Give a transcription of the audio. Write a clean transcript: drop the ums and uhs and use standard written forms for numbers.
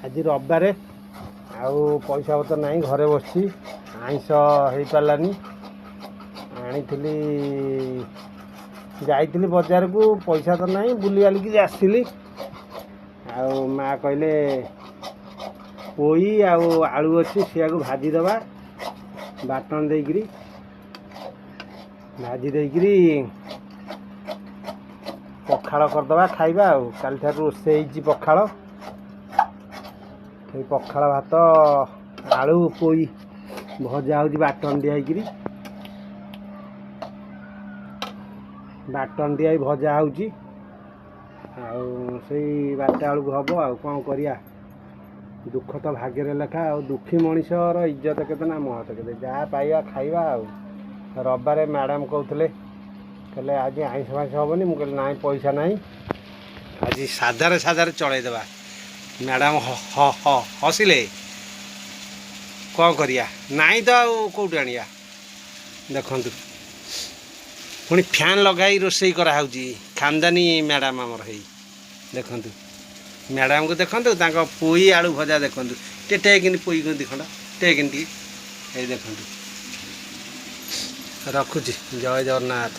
आज रविवार आउ पैसा पतर ना घरे बस आईष हो पारानी आनी जाइली बजार को पैसा तो ना बुली बालिकी आसली माँ कहले पोई आलू अच्छी सिया को भाजीदबा बाटन देकरी भाजी देकरी पखाड़ करदबा खाइबा काली ठार रोषे पखाड़ पखाड़ भात आलू पोई भजा हो बाटन दिखाई बाटन दिया भजा हो बारटा बेलू हम आ कौन करिया दुख तो भाग्य लेखा दुखी मनीषर इज्जत के महत्व के जहाँ पाइबा खाइबा रविवार मैडम कहते कहले आज आईष फाइष हेनी मुझे ना पैसा ना आज साधार साधार चलईदेवा मैडम हसिले कौन करिया नाई तो कौट आनिया देखु पुणी फैन लगाई रोषे कराऊँगी खानदानी मैडम आमर है देखु मैडम को देखु पोई आलू भजा देखु टेकिन पोई को दिखंड टेकिन टी देखु रखुची जय जगन्नाथ।